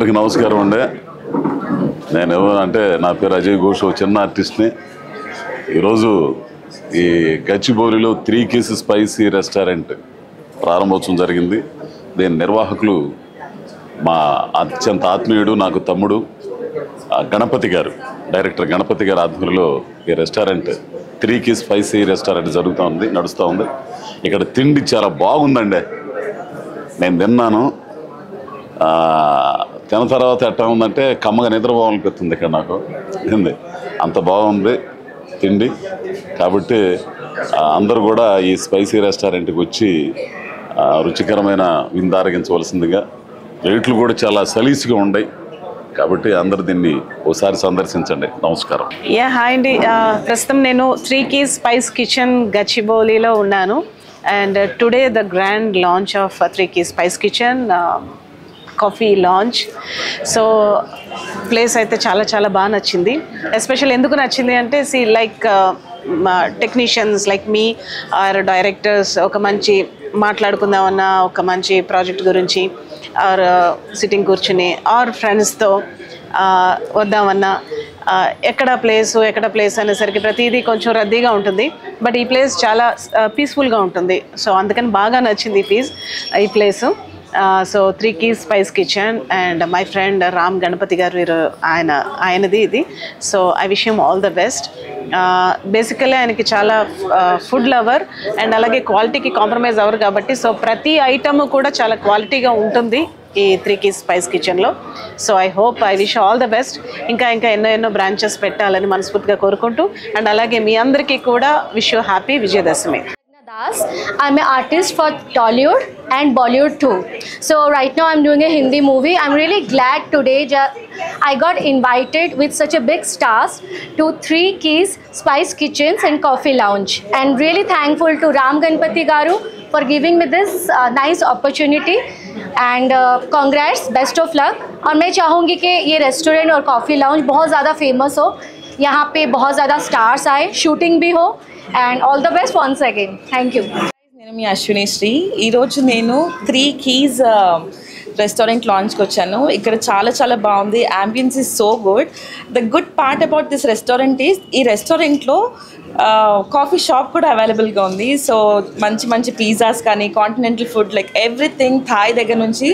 అందరికీ నమస్కారం అండి. నేను ఎవరంటే నా పేరు అజయ్ ఘోష్, చిన్న ఆర్టిస్ట్ని. ఈరోజు ఈ గచ్చిబౌలిలో 3 Keys స్పైసీ రెస్టారెంట్ ప్రారంభోత్సవం జరిగింది. దీని నిర్వాహకులు మా అత్యంత ఆత్మీయుడు, నాకు తమ్ముడు గణపతి గారు, డైరెక్టర్ గణపతి గారి ఆధ్వర్యంలో ఈ రెస్టారెంట్ 3 Keys స్పైసీ రెస్టారెంట్ నడుస్తూ ఉంది. ఇక్కడ తిండి చాలా బాగుందండి. నేను తిన్నాను. తిన్న తర్వాత ఎట్లా ఉందంటే కమ్మగా నిద్రపోవాలనిపిస్తుంది ఇక్కడ నాకు. ఏంది అంత బాగుంది తిండి. కాబట్టి అందరూ కూడా ఈ స్పైసీ రెస్టారెంట్కి వచ్చి రుచికరమైన విందారగించవలసిందిగా. రేట్లు కూడా చాలా సలీసుగా ఉన్నాయి. కాబట్టి అందరు దీన్ని ఒకసారి సందర్శించండి. నమస్కారం. హాయ్ అండి. ప్రస్తుతం నేను 3 Keys స్పైస్ కిచెన్ గచ్చిబౌలిలో ఉన్నాను. And today the grand launch of 3 Keys Spice Kitchen coffee launch. So place అయితే చాలా చాలా బాగా నచ్చింది. ఎస్పెషల్ ఎందుకు నచ్చింది అంటే like technicians like me or directors ఒక మంచి మాట్లాడుకుందామన్నా, ఒక మంచి ప్రాజెక్ట్ గురించి ఆర్ సిట్టింగ్ కూర్చుని ఆర్ ఫ్రెండ్స్తో వద్దామన్నా ఎక్కడ ప్లేస్ అనేసరికి ప్రతిదీ కొంచెం రద్దీగా ఉంటుంది. బట్ ఈ ప్లేస్ చాలా పీస్ఫుల్గా ఉంటుంది. సో అందుకని బాగా నచ్చింది ఈ place. So 3 Keys Spice Kitchen and my friend Ram Ganapathi garu, ఆయనది ఇది. So I wish him all the best. Basically ఆయనకి చాలా ఫుడ్ లవర్ అండ్ అలాగే క్వాలిటీకి కాంప్రమైజ్ అవ్వరు కాబట్టి సో ప్రతి ఐటమ్ కూడా చాలా క్వాలిటీగా ఉంటుంది ఈ 3 Keys స్పైస్ కిచెన్లో. So I wish all the best. ఇంకా ఎన్నో బ్రాంచెస్ పెట్టాలని మనస్ఫూర్తిగా కోరుకుంటూ అండ్ అలాగే మీ అందరికీ కూడా wish you happy Vijayadashami. I'm an artist for Tollywood and Bollywood too. So right now I'm doing a Hindi movie. I'm really glad today I got invited with such a big stars to 3 Keys Spice Kitchens and Coffee Lounge. And really thankful to Ram Ganpati Garu for giving me this nice opportunity. And congrats, best of luck. और मैं चाहूँगी कि ये restaurant और coffee lounge बहुत ज़्यादा famous हो, यहाँ पे बहुत ज़्यादा स्टार्स आए, शूटिंग भी हो. And all the best once again. Thank you. నేను మీ అశ్విని శ్రీ. ఈరోజు నేను 3 Keys రెస్టారెంట్ లాంచ్కి వచ్చాను. ఇక్కడ చాలా బాగుంది. Ambience is so good. The good part about this restaurant is ఈ రెస్టారెంట్లో కాఫీ షాప్ కూడా అవైలబుల్గా ఉంది. సో మంచి పిజ్జాస్ కానీ continental food like everything, Thai దగ్గర నుంచి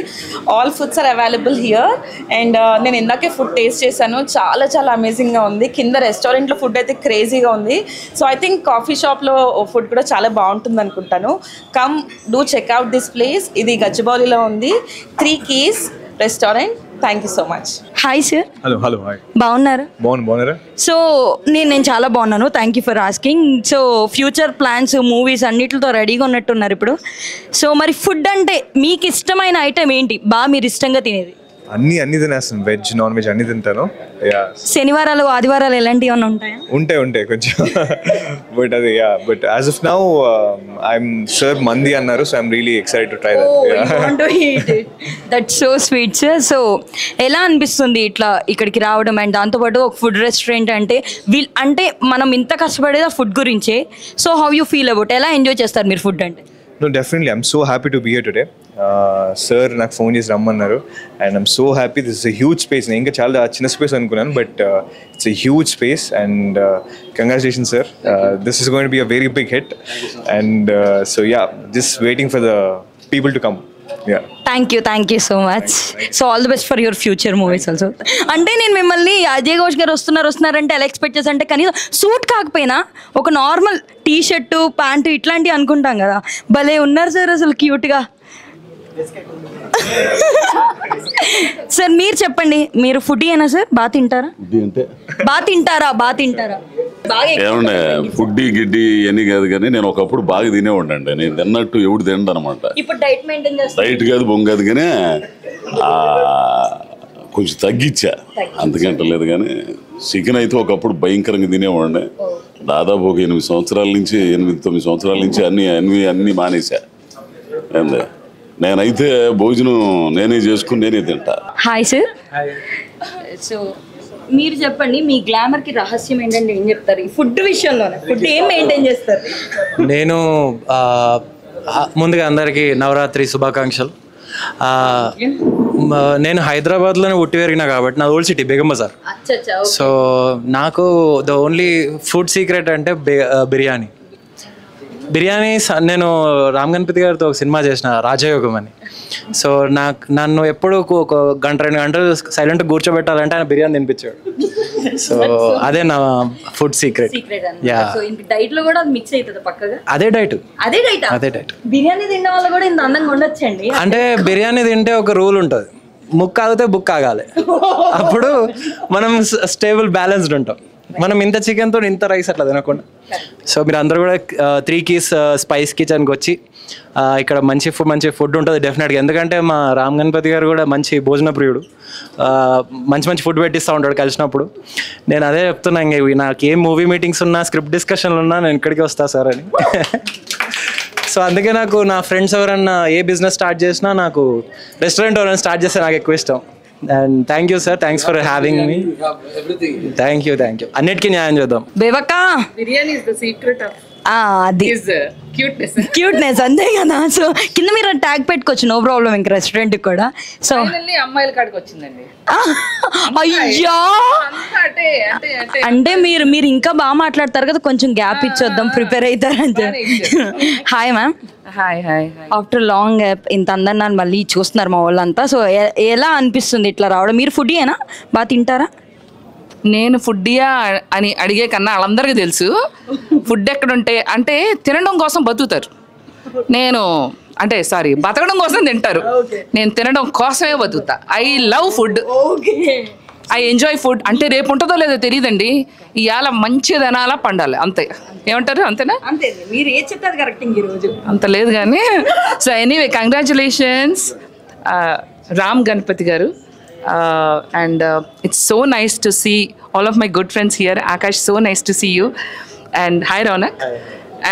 all foods are available here. And నేను ఇందాకే ఫుడ్ టేస్ట్ చేశాను. చాలా అమేజింగ్గా ఉంది. కింద రెస్టారెంట్లో ఫుడ్ అయితే క్రేజీగా ఉంది. సో ఐ థింక్ కాఫీ షాప్లో ఫుడ్ కూడా చాలా బాగుంటుంది అనుకుంటాను. Come do checkout this place. ఇది గచ్చిబౌలిలో ఉంది, 3 Keys restaurant. Thank you so much. Hi sir. Hello hi. బాగున్నారా? సో నేను చాలా బాగున్నాను. Thank you for asking. So future plans, movies అన్నిటితో రెడీగా ఉన్నట్టున్నారు ఇప్పుడు. సో మరి ఫుడ్ అంటే మీకు ఇష్టమైన ఐటమ్ ఏంటి, బాగా మీరు ఇష్టంగా తినేది? అన్ని తినేస్తాను. వెజ్, నాన్ వెజ్ అన్ని తింటాను. శనివారాలు, ఆదివారాలు ఎలాంటివి ఏమైనా ఉంటాయా? ఉంటాయి కొంచెం. బట్ అది but as of now I'm sir మంది అన్నారు. So I'm really excited to try that. That's so sweet sir. So ఎలా అనిపిస్తుంది ఇట్లా ఇక్కడికి రావడం అండ్ దాంతోపాటు ఒక ఫుడ్ రెస్టారెంట్ అంటే మనం ఇంత కష్టపడేది ఆ ఫుడ్ గురించే. So how you feel about, ఎలా ఎంజాయ్ చేస్తారు మీరు ఫుడ్ అంటే? No, definitely. I'm so happy to be here today. Sir, నాకు ఫోన్ చేసి రమ్మన్నారు. And I'm so happy. This is a huge space. నేను ఇంకా చాలా చిన్న స్పేస్ అనుకున్నాను, but it's a huge space. And congratulations, sir. This is going to be a very big hit. And so just waiting for the people to come. Thank you so much. So all the best for your future movies also. అంటే నేను మిమ్మల్ని అజయ్ ఘోష్ గారు వస్తున్నారంటే ఎలా expect చేసి, అంటే కనీసం suit కాకపోయినా ఒక నార్మల్ టీ షర్టు, ప్యాంటు ఇట్లాంటివి అనుకుంటాం కదా. భలే ఉన్నారు సార్ అసలు క్యూట్గా. సార్ మీరు చెప్పండి, మీరు ఫుడ్ అయినా సార్? బాగా తింటారా? ఏమంటే ఫుడ్ గిడ్డి ఇవన్నీ కాదు, కానీ నేను ఒకప్పుడు బాగా తినేవాడిని. నేను తిన్నట్టు ఎవడు తినడు అనమాట. డైట్ కాదు, బొంగ కాదు, కానీ కొంచెం తగ్గించా, అంతకంటే లేదు. కానీ చికెన్ అయితే ఒకప్పుడు భయంకరంగా తినేవాడిని. దాదాపు ఒక 8 సంవత్సరాల నుంచి 8-9 సంవత్సరాల నుంచి అన్నీ మానేసా. ఏంది నేనైతే భోజనం నేనే చేసుకుని నేనే తింటా. Hi sir. సో మీరు చెప్పండి, మీ గ్లామర్ కి రహస్యం ఏంటంటే ఏం చెప్తారు ఈ ఫుడ్ విషయంలోనే? ఫుడ్ ఏం మెయింటైన్ చేస్తారు? నేను ముందుగా అందరికీ నవరాత్రి శుభాకాంక్షలు. నేను హైదరాబాద్లోనే పుట్టి పెరిగినా కాబట్టి నా old city Begum Bazar. So నాకు ద ఓన్లీ ఫుడ్ సీక్రెట్ అంటే బిర్యానీ. నేను రామ్ గణపతి గారితో ఒక సినిమా చేసిన రాజయోగం అని. సో నన్ను ఎప్పుడు ఒక గంట 2 గంటలు సైలెంట్గా కూర్చోబెట్టాలంటే ఆయన బిర్యానీ తినిపించాడు. సో అదే నా ఫుడ్ సీక్రెట్. డైట్ లో కూడా మిక్స్ అవుతుంది పక్కగా. అదే డైట్. బిర్యానీ తినడం వల్ల కూడా ఇంత అందంగా ఉండొచ్చండి. అంటే బిర్యానీ తింటే ఒక రూల్ ఉంటుంది, ముక్క ఆగితే బుక్ ఆగాలి, అప్పుడు మనం స్టేబుల్ బ్యాలెన్స్డ్ ఉంటాం. మనం ఇంత చికెన్తో ఇంత రైస్ అట్లా తినకుండా. సో మీరు అందరూ కూడా 3 Keys స్పైస్ కిచెన్కి వచ్చి ఇక్కడ మంచి ఫుడ్ ఉంటుంది డెఫినెట్గా. ఎందుకంటే మా రామ్ గణపతి గారు కూడా మంచి భోజన ప్రియుడు, మంచి ఫుడ్ పెట్టిస్తూ ఉంటాడు కలిసినప్పుడు. నేను అదే చెప్తున్నా, నాకు ఏం మూవీ మీటింగ్స్ ఉన్నా స్క్రిప్ట్ డిస్కషన్లు ఉన్నా నేను ఇక్కడికి వస్తా సార్ అని. సో అందుకే నాకు నా ఫ్రెండ్స్ ఎవరన్నా ఏ బిజినెస్ స్టార్ట్ చేసినా, నాకు రెస్టారెంట్ ఎవరైనా స్టార్ట్ చేస్తే నాకు ఎక్కువ ఇష్టం. And thank you sir, thanks for having me. Thank you. అన్నిటికీ న్యాయం చేద్దాం. బేవక్క biryani is the secret of అది క్యూట్నెస్ అంతే కదా. సో కింద మీరు ట్యాగ్ పెట్టుకోవచ్చు, నో ప్రాబ్లం. ఇంక రెస్టారెంట్ కూడా. సో అమ్మాయిల కాడికి వచ్చిందండి. అయ్యా అంటే మీరు ఇంకా బాగా మాట్లాడతారు కదా, కొంచెం గ్యాప్ ఇచ్చొద్దాం, ప్రిపేర్ అవుతారంటే. Hi ma'am. Hi. After long gap ఇంత అందరు మళ్ళీ చూస్తున్నారు మా వాళ్ళంతా. సో ఎలా అనిపిస్తుంది ఇట్లా రావడం? మీరు ఫుడ్డీయేనా, బాగా తింటారా? నేను ఫుడ్డియా అని అడిగే కన్నా వాళ్ళందరికీ తెలుసు ఫుడ్ ఎక్కడుంటే అంటే తినడం కోసం బతుకుతారు. నేను అంటే బతకడం కోసం తింటారు, నేను తినడం కోసమే బతుకుతా. I love food, I enjoy food. అంటే రేపు ఉంటుందో లేదో తెలియదండి, ఇవాళ మంచిగా తినాలా పండాలి అంతే. ఏమంటారు? అంతేనా? అంతే, మీరు ఏం చెప్తారు కరెక్ట్. ఈరోజు అంత లేదు కానీ. So anyway, congratulations Ram Ganapathi garu. And it's so nice to see all of my good friends here. Akash, so nice to see you. And hi Ronak.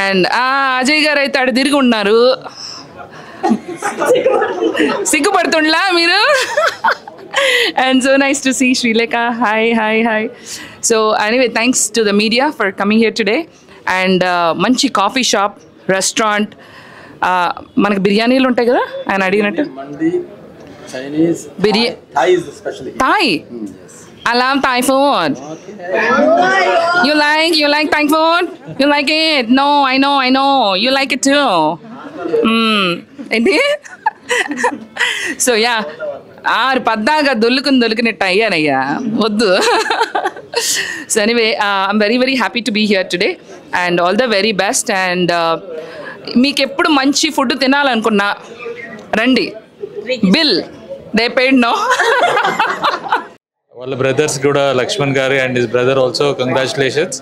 And Ajay garu aithe adu dirigi unnaru. Siggupadtundla meeru. And so nice to see Srilekha. Hi. So anyway, thanks to the media for coming here today. And manchi coffee shop, restaurant. Manaku biryanilu untayi kada ayana adiginattu. Chinese, Thai is especially. Thai? Yes. I love Thai food. Okay. You like Thai food? You like it? No, I know. You like it too. Enti? So yeah. పద్దాగా దొల్లుకున్నట్టు అయ్యానయ్యా, వద్దు. So anyway, I'm very very happy to be here today and all the very best. And మీకు ఎప్పుడు మంచి food తినాలనుకున్నా రండి. Bill they paid no. వాళ్ళ brothers కూడా Laxman garu and his brother also congratulations.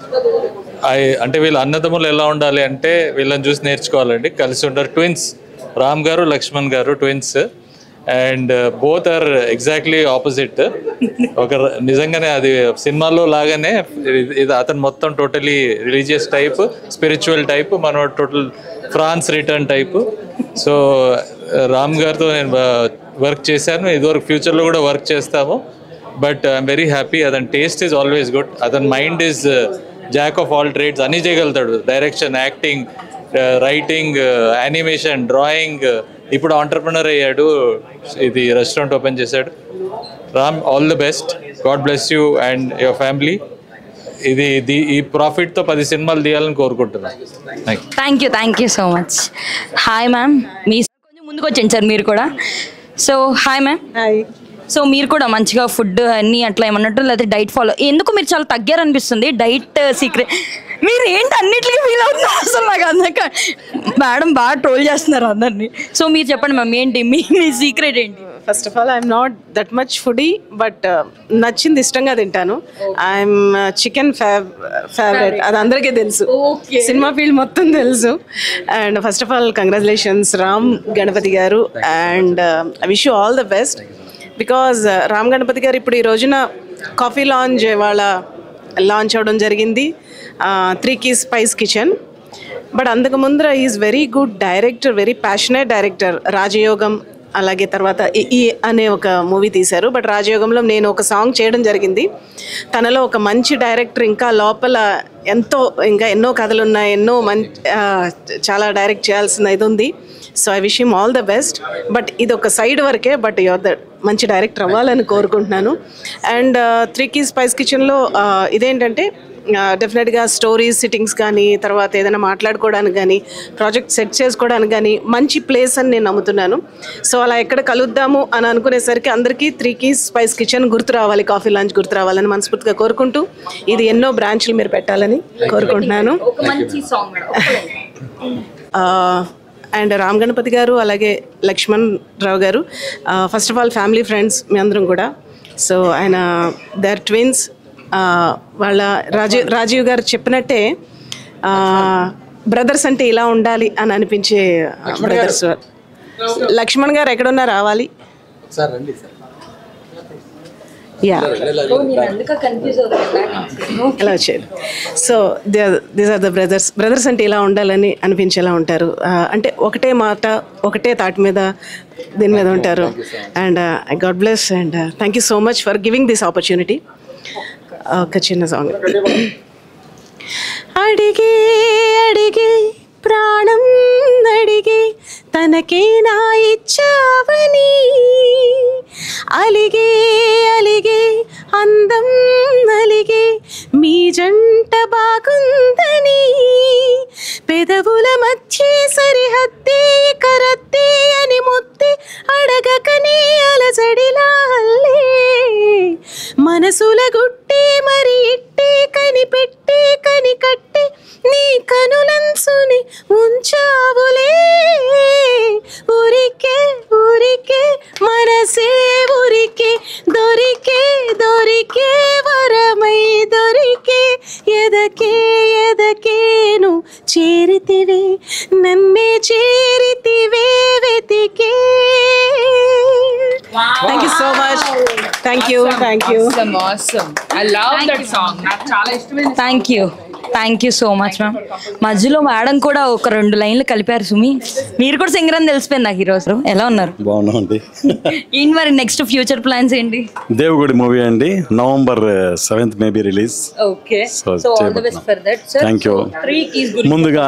అంటే వీళ్ళ అన్నదమ్ములు ఎలా ఉండాలి అంటే వీళ్ళని చూసి నేర్చుకోవాలండి. కలిసి ఉంటారు, twins. Ram garu Laxman garu twins. And both are exactly opposite. ఒక నిజంగానే అది సినిమాలో లాగానే ఇది అతను మొత్తం totally religious type, spiritual type, మనం total France return type. So Ram గారితో నేను వర్క్ చేశాను, ఇదివరకు ఫ్యూచర్లో కూడా వర్క్ చేస్తాము. But I'm very happy. అతని టేస్ట్ ఈజ్ ఆల్వేస్ గుడ్. అతని mind is jack of all trades, అన్నీ చేయగలుగుతాడు. Direction, acting, writing, animation, drawing. ఇప్పుడు ఆంటర్ప్రినర్ అయ్యాడు, ఇది రెస్టారెంట్ ఓపెన్ చేశాడు. Ram, all the best. God bless you and your family. ఈ ప్రాఫిట్తో 10 సినిమాలు తీయాలని కోరుకుంటున్నాను. Thank you so much. Hi ma'am. మీ కొంచెం ముందుకు వచ్చండి సార్ మీరు కూడా. So hi ma'am. Hi. So మీరు కూడా మంచిగా ఫుడ్ అన్నీ అట్లా ఏమన్నట్టు, లేకపోతే డైట్ ఫాలో ఎందుకు మీరు చాలా తగ్గారనిపిస్తుంది? డైట్ సీక్రెట్ మీరు ఏంటి అన్నిటికీ ఫీల్ అవుతున్నారు అసలు నాకు అందక. మేడం బాగా ట్రోల్ చేస్తున్నారు అందరినీ. సో మీరు చెప్పండి మ్యామ్, ఏంటి మీ సీక్రెట్ ఏంటి? First of all I'm not that much foodie, but నచ్చింది ఇష్టంగా తింటాను. ఐఎమ్ చికెన్ ఫేవరెట్, అది అందరికీ తెలుసు, సినిమా ఫీల్డ్ మొత్తం తెలుసు. And first of all congratulations Ram Ganapathi garu, and I wish you all the best. Because Ram Ganapathi garu ఇప్పుడు ఈ రోజున కాఫీ లాంజ్ వాళ్ళ లాంచ్ అవ్వడం జరిగింది, 3 Keys స్పైస్ కిచెన్. బట్ అంతకు ముందర is very good director, very passionate director. రాజయోగం, అలాగే తర్వాత ఈ అనే ఒక మూవీ తీశారు. బట్ రాజయోగంలో నేను ఒక సాంగ్ చేయడం జరిగింది. తనలో ఒక మంచి డైరెక్టర్, ఇంకా లోపల ఇంకా ఎన్నో కథలు ఉన్నాయి, చాలా డైరెక్ట్ చేయాల్సిన ఇది ఉంది. So I wish him all the best. But ఇది ఒక సైడ్ వరకే, బట్ యువర్ ద మంచి డైరెక్టర్ అవ్వాలని కోరుకుంటున్నాను. అండ్ 3 Keys Spice Kitchenలో ఇదేంటంటే డెఫినెట్గా స్టోరీస్ సిట్టింగ్స్ కానీ, తర్వాత ఏదైనా మాట్లాడుకోవడానికి కానీ, ప్రాజెక్ట్ సెట్ చేసుకోవడానికి కానీ మంచి ప్లేస్ అని నేను నమ్ముతున్నాను. సో అలా ఎక్కడ కలుద్దాము అని అనుకునేసరికి అందరికీ 3 Keys Spice Kitchen గుర్తు రావాలి, కాఫీ లాంచ్ గుర్తు రావాలని మనస్ఫూర్తిగా కోరుకుంటూ, ఇది ఎన్నో బ్రాంచ్లు మీరు పెట్టాలని కోరుకుంటున్నాను. అండ్ రామ్ గణపతి గారు అలాగే Laxman Rao garu, first of all family friends మీ అందరం కూడా. సో ఆయన దే ఆర్ ట్విన్స్. వాళ్ళ రాజీవ్ గారు చెప్పినట్టే బ్రదర్స్ అంటే ఇలా ఉండాలి అని అనిపించే బ్రదర్స్. లక్ష్మణ్ గారు ఎక్కడున్నా రావాలి. యా ఎలా వచ్చేది. So these are the brothers అంటే ఇలా ఉండాలని అనిపించేలా ఉంటారు. అంటే ఒకటే మాట ఒకటే తాటి మీద దీని మీద ఉంటారు. And God bless and thank you so much for giving this opportunity. ఒక చిన్న సాంగ్. అడిగే అడిగే ప్రాణం అడిగే తనకే నా ఇచ్చావని, అలిగే అలిగే అందం అలిగే మీ జంట బాగుందని, పెదవుల మధ్య సరిహద్దే కరద్దే అని ముద్దే అడగకనే అలజడిలా అల్లే, మనసుల గుట్టే మరి ఇట్టే కనిపెట్టే కనికట్టే నీ కనులంసుని ఉంచావులే, ఊరికే ఊరికే మనసే ఊరికే దొరికే దొరికే వరమై దొరికే ఎదకే ఎదకేను చేరితివే నన్నే చేరితివే వెతికే. Thank you so much. Thank you. Thank you so much ma'am. మధ్యలో మేడం కూడా ఒక 2 లైన్లు కలిపారు. సుమి మీరు కూడా సింగర్ అని తెలిసిపోయింది నాకు ఈరోజు. ఎలా ఉన్నారు? బాగున్నామండి. ఏంటి మరి నెక్స్ట్ ఫ్యూచర్ ప్లాన్స్ ఏంటి? దేవుగుడి మూవీ అండి, November 7th maybe release. Okay, so all the best for that sir. Thank you. ముందుగా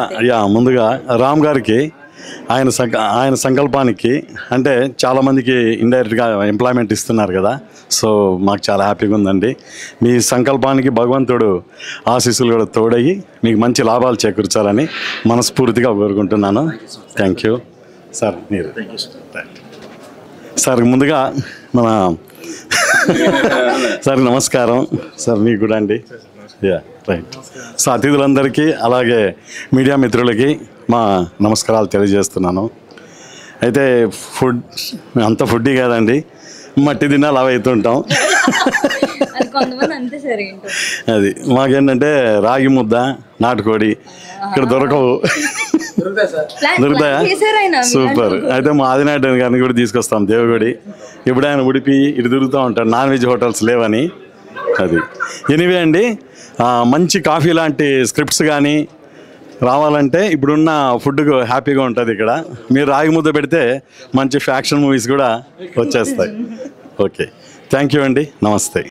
రామ్ గారికి ఆయన సంకల్పానికి అంటే చాలామందికి ఇండైరెక్ట్గా ఎంప్లాయ్మెంట్ ఇస్తున్నారు కదా, సో మాకు చాలా హ్యాపీగా ఉందండి. మీ సంకల్పానికి భగవంతుడు ఆశీస్సులు కూడా తోడయ్యి మీకు మంచి లాభాలు చేకూర్చాలని మనస్ఫూర్తిగా కోరుకుంటున్నాను. Thank you sir. మీరు సార్ ముందుగా మన సార్ నమస్కారం సార్. మీకు కూడా అండి. రైట్. సో అతిథులందరికీ అలాగే మీడియా మిత్రులకి మా నమస్కారాలు తెలియజేస్తున్నాను. అయితే అంత ఫుడ్డీ కాదండి, మట్టి తినాలి అవి అవుతుంటాం. అది మాకేంటంటే రాగి ముద్ద నాటుకోడి ఇక్కడ దొరకవు, దొరుకుతాయా? సూపర్. అయితే మా ఆదినారాయణ గారిని కూడా తీసుకొస్తాం దేవుగుడి. ఇప్పుడు ఆయన ఉడిపి ఇటు తిరుగుతూ ఉంటాడు, నాన్ వెజ్ హోటల్స్ లేవని. అది ఎనీవే అండి, మంచి కాఫీ లాంటి స్క్రిప్ట్స్ కానీ రావాలంటే ఇప్పుడున్న ఫుడ్కు హ్యాపీగా ఉంటుంది ఇక్కడ. మీరు రాగి ముద్ద పెడితే మంచి ఫ్యాక్షన్ మూవీస్ కూడా వచ్చేస్తాయి. ఓకే, థ్యాంక్ యూ అండి. నమస్తే.